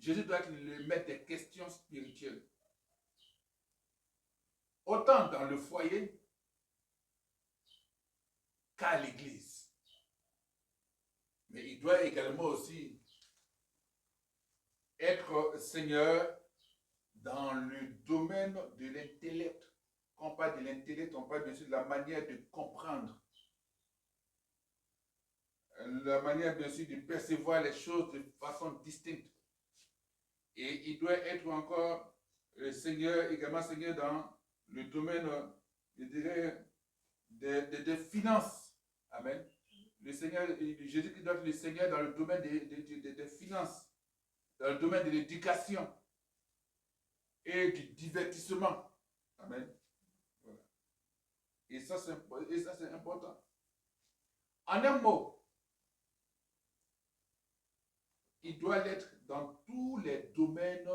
Jésus doit être le maître des questions spirituelles. Autant dans le foyer qu'à l'église. Mais il doit également aussi être Seigneur dans le domaine de l'intellect. Quand on parle de l'intellect, on parle bien sûr de la manière de comprendre, la manière bien sûr de percevoir les choses de façon distincte. Et il doit être encore Seigneur, également Seigneur dans le domaine, je dirais, des finances. Amen. Le Seigneur, Jésus qui doit être le Seigneur dans le domaine des finances, dans le domaine de l'éducation et du divertissement. Amen. Voilà. Et ça, c'est important. En un mot, il doit l'être dans tous les domaines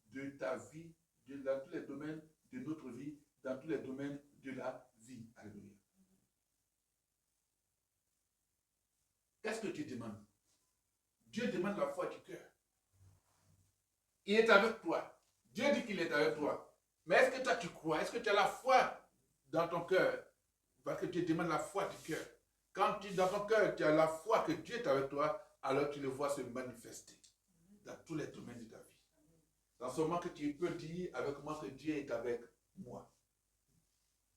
de ta vie, dans tous les domaines de notre vie, dans tous les domaines de la vie. Alléluia. Qu'est-ce que Dieu demande? Dieu demande la foi du cœur. Il est avec toi. Dieu dit qu'il est avec toi. Mais est-ce que toi tu crois? Est-ce que tu as la foi dans ton cœur? Parce que Dieu demande la foi du cœur. Quand dans ton cœur tu as la foi que Dieu est avec toi, alors tu le vois se manifester dans tous les domaines de ta vie. Dans ce moment que tu peux dire avec moi que Dieu est avec moi.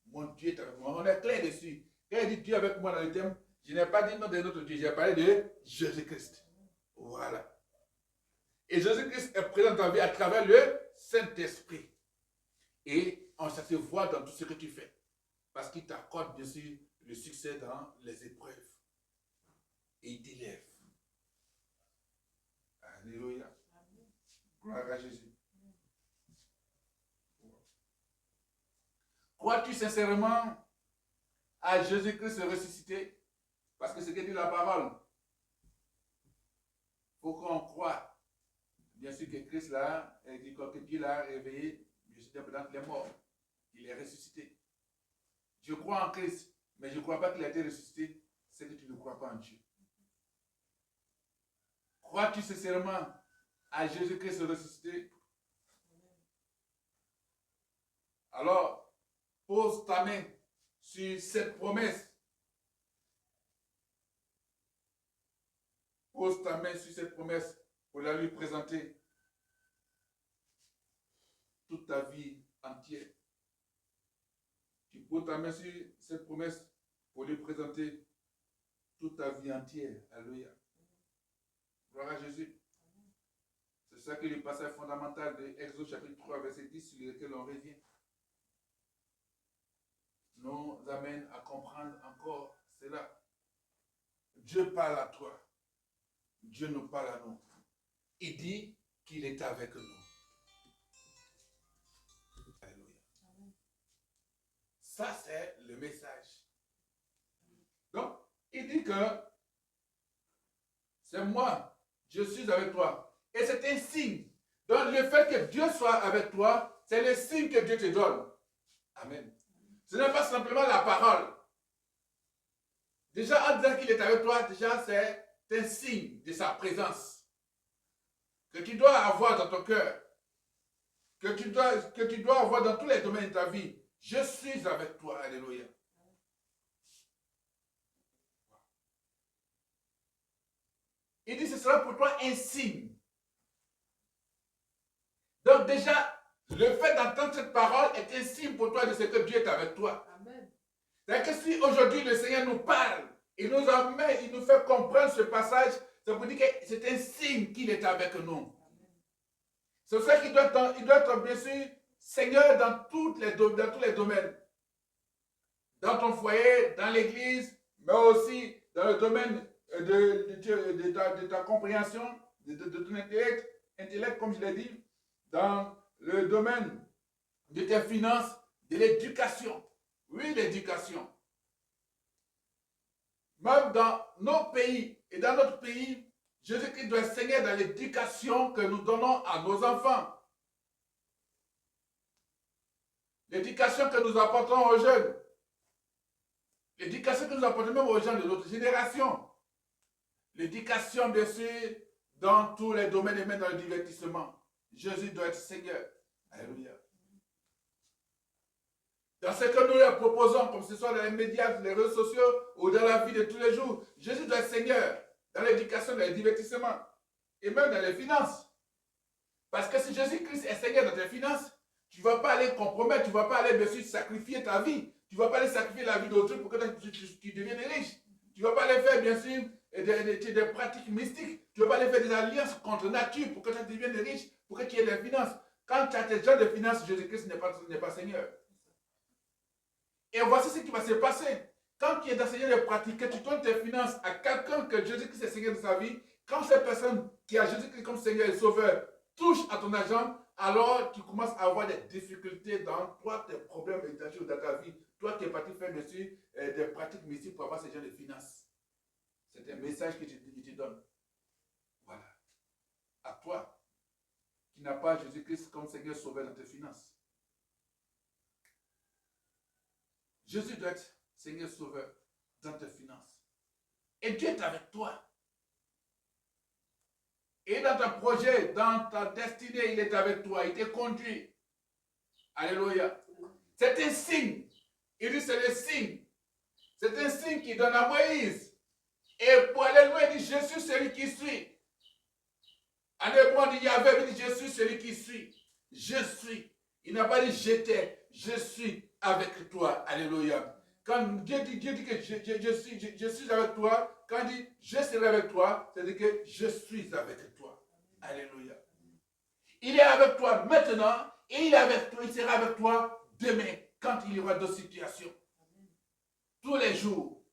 Mon Dieu est avec moi. On est clair dessus. Quand il dit Dieu est avec moi dans le thème, je n'ai pas dit nom de notre Dieu, j'ai parlé de Jésus-Christ. Voilà. Et Jésus-Christ est présent dans ta vie à travers le Saint-Esprit. Et ça se voit dans tout ce que tu fais. Parce qu'il t'accorde bien sûr le succès dans les épreuves. Et il t'élève. Alléluia. Gloire à Jésus. Crois-tu sincèrement à Jésus-Christ ressuscité? Parce que c'est ce que dit la parole. Il faut qu'on croie. Bien sûr que Christ là, que Dieu l'a réveillé, juste pendant qu'il est mort. Il est ressuscité. Je crois en Christ, mais je ne crois pas qu'il a été ressuscité. C'est que tu ne crois pas en Dieu. Crois-tu sincèrement à Jésus-Christ ressuscité? Alors, pose ta main sur cette promesse. Pose ta main sur cette promesse pour la lui présenter toute ta vie entière. Tu poses ta main sur cette promesse pour lui présenter toute ta vie entière. Alléluia. Gloire à Jésus. C'est ça que le passage fondamental de Exode chapitre 3, verset 10, sur lequel on revient, nous amène à comprendre encore cela. Dieu parle à toi. Dieu nous parle à nous. Il dit qu'il est avec nous. Alléluia. Ça, c'est le message. Donc, il dit que c'est moi, je suis avec toi. Et c'est un signe. Donc, le fait que Dieu soit avec toi, c'est le signe que Dieu te donne. Amen. Ce n'est pas simplement la parole. Déjà, en disant qu'il est avec toi, déjà, c'est un signe de sa présence que tu dois avoir dans ton cœur, que tu dois avoir dans tous les domaines de ta vie. Je suis avec toi. Alléluia. Il dit, ce sera pour toi un signe. Donc déjà, le fait d'entendre cette parole est un signe pour toi de ce que Dieu est avec toi. Amen. C'est-à-dire que si aujourd'hui le Seigneur nous parle, il nous amène, il nous fait comprendre ce passage, ça veut dire que c'est un signe qu'il est avec nous. C'est ça qu'il doit être bien sûr Seigneur dans tous les domaines. Dans ton foyer, dans l'église, mais aussi dans le domaine de ta compréhension, de ton intellect, comme je l'ai dit, dans le domaine de tes finances, de l'éducation. Oui, l'éducation. Même dans nos pays et dans notre pays, Jésus-Christ doit être Seigneur dans l'éducation que nous donnons à nos enfants. L'éducation que nous apportons aux jeunes. L'éducation que nous apportons même aux gens de notre génération. L'éducation, bien sûr, dans tous les domaines et même dans le divertissement. Jésus doit être Seigneur. Alléluia. Dans ce que nous leur proposons, comme ce soit dans les médias, les réseaux sociaux ou dans la vie de tous les jours, Jésus doit être Seigneur dans l'éducation, dans le divertissement et même dans les finances. Parce que si Jésus-Christ est Seigneur dans tes finances, tu ne vas pas aller compromettre, tu ne vas pas aller bien sûr sacrifier ta vie. Tu ne vas pas aller sacrifier la vie d'autrui pour que tu deviennes riche. Tu ne vas pas aller faire bien sûr des pratiques mystiques. Tu ne vas pas aller faire des alliances contre nature pour que tu deviennes riche, pour que tu aies des finances. Quand tu as tes gens de finances, Jésus-Christ n'est pas Seigneur. Et voici ce qui va se passer. Quand tu es dans Seigneur de pratiquer, tu donnes tes finances à quelqu'un que Jésus-Christ est Seigneur de sa vie. Quand cette personne qui a Jésus-Christ comme Seigneur et Sauveur touche à ton argent, alors tu commences à avoir des difficultés dans toi, tes problèmes dans ta vie. Toi qui es parti faire monsieur, des pratiques mystiques pour avoir ces gens de finances. C'est un message que je te donne. Voilà. À toi qui n'as pas Jésus-Christ comme Seigneur Sauveur dans tes finances. Jésus doit être Seigneur Sauveur dans tes finances. Et Dieu est avec toi. Et dans ton projet, dans ta destinée, il est avec toi. Il te conduit. Alléluia. C'est un signe. Il dit c'est le signe. C'est un signe qui donne à Moïse. Et pour aller loin, il dit je suis celui qui suis. En hébreu, il dit Yahvé, il dit je suis celui qui suis. Je suis. Il n'a pas dit j'étais. Je suis avec toi. Alléluia. Quand Dieu dit que je suis avec toi, quand il dit je serai avec toi, c'est-à-dire que je suis avec toi. Alléluia. Il est avec toi maintenant et il est avec toi, il sera avec toi demain quand il y aura d'autres situations. Tous les jours.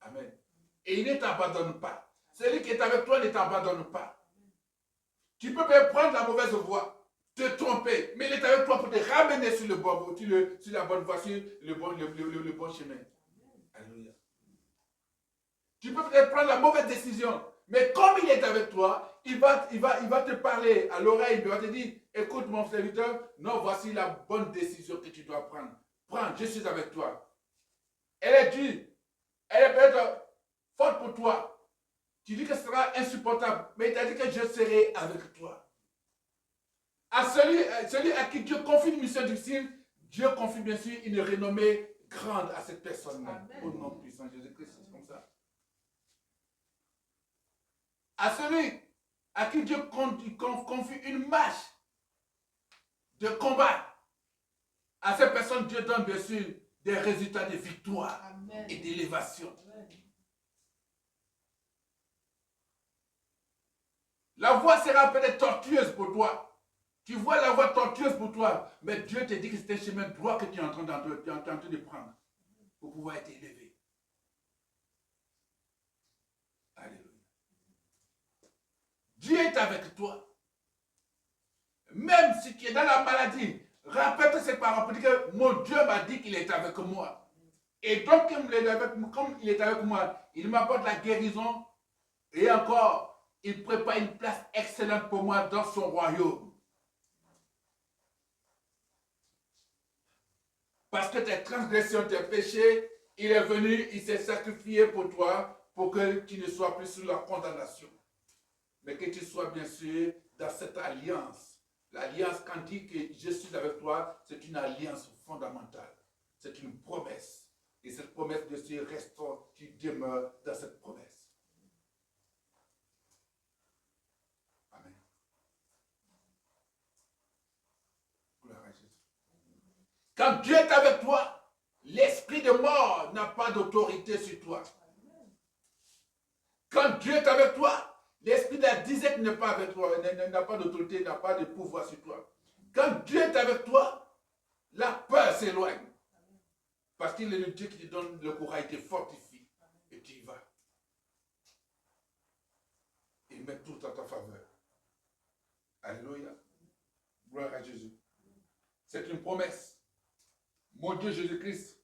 Amen. Et il ne t'abandonne pas. Celui qui est avec toi ne t'abandonne pas. Tu peux même prendre la mauvaise voie, te tromper, mais il est avec toi pour te ramener sur, sur la bonne voie, sur le bon chemin. Alléluia. Tu peux peut-être prendre la mauvaise décision, mais comme il est avec toi, il va te parler à l'oreille, il va te dire, écoute mon serviteur, non, voici la bonne décision que tu dois prendre. Prends, je suis avec toi. Elle est dure, elle est peut-être forte pour toi. Tu dis que ce sera insupportable, mais il t'a dit que je serai avec toi. À celui à qui Dieu confie une mission difficile, Dieu confie bien sûr une renommée grande à cette personne-là. Au nom puissant de Jésus-Christ, c'est comme ça. À celui à qui Dieu confie une marche de combat, à cette personne, Dieu donne bien sûr des résultats de victoire. Amen. Et d'élévation. La voie sera peut-être tortueuse pour toi. Tu vois la voie tortueuse pour toi, mais Dieu te dit que c'est un chemin droit que tu es en train de prendre pour pouvoir être élevé. Alléluia. Dieu est avec toi. Même si tu es dans la maladie, rappelle ses parents pour dire que mon Dieu m'a dit qu'il est avec moi. Et donc, comme il est avec moi, il m'apporte la guérison et encore, il prépare une place excellente pour moi dans son royaume. Parce que tes transgressions, tes péchés, il est venu, il s'est sacrifié pour toi, pour que tu ne sois plus sous la condamnation. Mais que tu sois bien sûr dans cette alliance. L'alliance, quand dit que je suis avec toi, c'est une alliance fondamentale. C'est une promesse. Et cette promesse, bien sûr, reste, tu demeures dans cette promesse. Amen. Gloire à Jésus. Quand Dieu est avec toi, l'esprit de mort n'a pas d'autorité sur toi. Quand Dieu est avec toi, l'esprit de la disette n'est pas avec toi, n'a pas d'autorité, n'a pas de pouvoir sur toi. Quand Dieu est avec toi, la peur s'éloigne. Parce qu'il est le Dieu qui te donne le courage, il te fortifie. Et tu y vas. Il met tout en ta faveur. Alléluia. Gloire à Jésus. C'est une promesse. Mon Dieu Jésus-Christ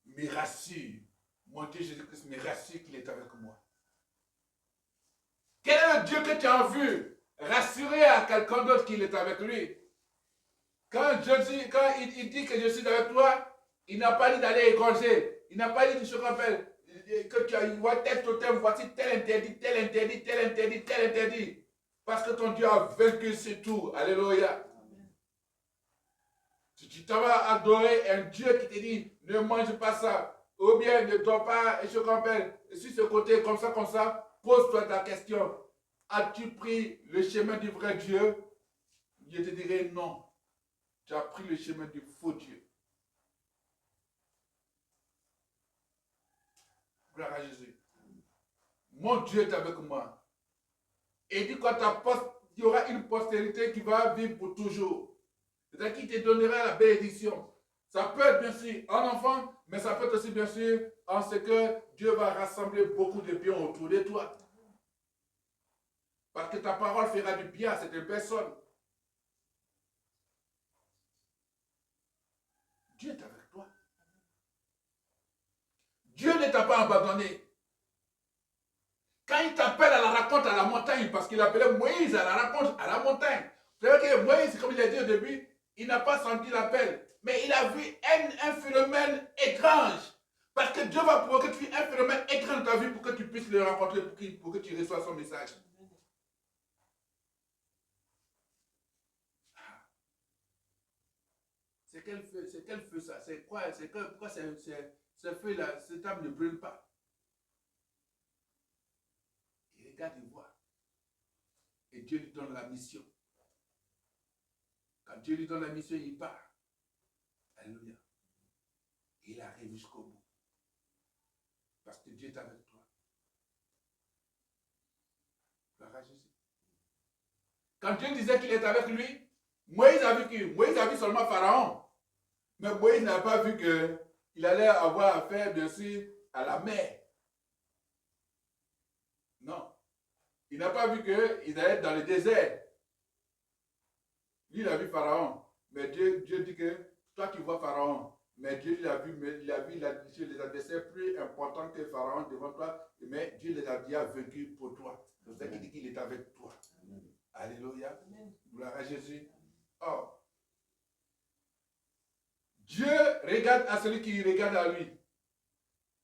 me rassure. Mon Dieu Jésus-Christ me rassure qu'il est avec moi. Quel est le Dieu que tu as vu rassurer à quelqu'un d'autre qu'il est avec lui? Quand il dit que je suis avec toi, il n'a pas dit d'aller égorger. Il n'a pas dit ce qu'on appelle que tu as eu tel totem, voici tel interdit, tel interdit, tel interdit, tel interdit. Parce que ton Dieu a vaincu, c'est tout. Alléluia. Si tu t'as adoré un Dieu qui te dit, ne mange pas ça, ou bien ne dors pas, et je rappelle, sur ce côté, comme ça, pose-toi ta question. As-tu pris le chemin du vrai Dieu? Je te dirai non. Tu as pris le chemin du faux Dieu. Gloire à Jésus. Mon Dieu est avec moi. Et dit quand il y aura une postérité qui va vivre pour toujours. C'est-à-dire qui te donnera la bénédiction. Ça peut être bien sûr un enfant, mais ça peut être aussi bien sûr en ce que Dieu va rassembler beaucoup de biens autour de toi. Parce que ta parole fera du bien à cette personne. Dieu est avec toi. Dieu ne t'a pas abandonné. Quand il t'appelle à la raconte à la montagne, parce qu'il appelait Moïse à la raconte à la montagne. Vous savez que Moïse, comme il a dit au début, il n'a pas senti l'appel. Mais il a vu un phénomène étrange. Parce que Dieu va pouvoir que tu aies un phénomène étrange dans ta vie pour que tu puisses le rencontrer, pour que tu reçoives son message. C'est quel feu ça? C'est quoi? Pourquoi ce feu-là, cette âme ne brûle pas? Il regarde, il voit. Et Dieu lui donne la mission. Quand Dieu lui donne la mission, il part. Alléluia. Il arrive jusqu'au bout. Parce que Dieu est avec toi. Gloire à Jésus. Quand Dieu disait qu'il est avec lui, Moïse a vu qui? Moïse a vu seulement Pharaon. Mais Moïse n'a pas vu qu'il allait avoir affaire, bien sûr, à la mer. Non. Il n'a pas vu qu'il allait être dans le désert. Lui, il a vu Pharaon. Mais Dieu dit que toi, tu vois Pharaon. Mais Dieu l'a vu, il a vu les adversaires plus importants que Pharaon devant toi. Mais Dieu les a déjà vaincus pour toi. C'est pour ça qu'il dit qu'il est avec toi. Amen. Alléluia. Gloire à Jésus. Oh. Dieu regarde à celui qui regarde à lui.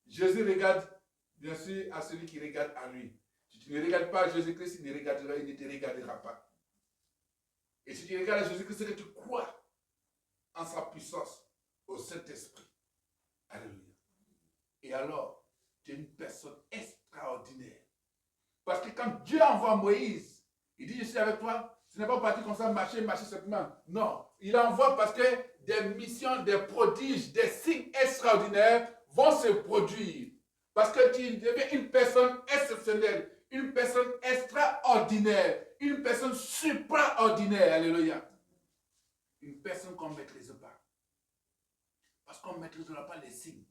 Jésus regarde, bien sûr, à celui qui regarde à lui. Si tu ne regardes pas à Jésus-Christ, il ne te regardera pas. Et si tu regardes à Jésus-Christ, c'est que tu crois en sa puissance, au Saint-Esprit. Alléluia. Et alors, tu es une personne extraordinaire. Parce que quand Dieu envoie Moïse, il dit, je suis avec toi. Ce n'est pas parti comme ça, marcher simplement. Non, il envoie parce que des missions, des prodiges, des signes extraordinaires vont se produire. Parce que tu deviens une personne exceptionnelle, une personne extraordinaire, une personne supraordinaire. Alléluia. Une personne qu'on ne maîtrise pas. Parce qu'on ne maîtrisera pas les signes,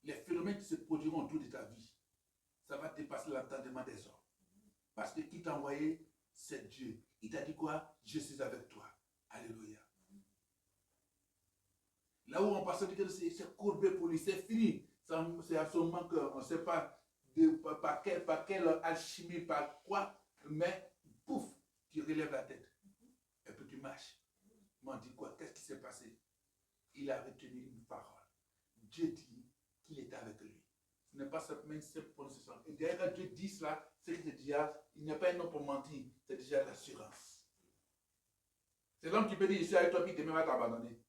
les phénomènes qui se produiront autour de ta vie. Ça va dépasser l'entendement des hommes. Parce que qui t'a envoyé, c'est Dieu. Il t'a dit quoi? Je suis avec toi. Alléluia. Là où on passe, c'est courbé pour lui, c'est fini. C'est absolument qu'on ne sait pas par quelle alchimie, par quoi, mais pouf, tu relèves la tête. Et puis tu marches. On dit quoi? Qu'est-ce qui s'est passé? Il a retenu une parole. Dieu dit qu'il est avec lui. Ce n'est pas simplement une simple prononciation. Et derrière Dieu dit cela, c'est que déjà, il n'y a pas un nom pour mentir, c'est déjà l'assurance. C'est l'homme qui peut dire, je suis avec toi, puis demain va t'abandonner.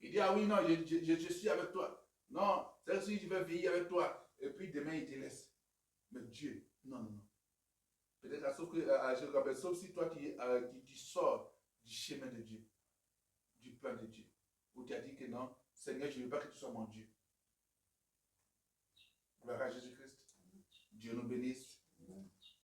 Il dit, ah oui, non, je suis avec toi. Non, c'est aussi je vais veiller avec toi. Et puis demain, il te laisse. Mais Dieu, non, non, non. Peut-être, sauf si toi, tu sors du chemin de Dieu, du plan de Dieu. Où tu as dit que non, Seigneur, je ne veux pas que tu sois mon Dieu.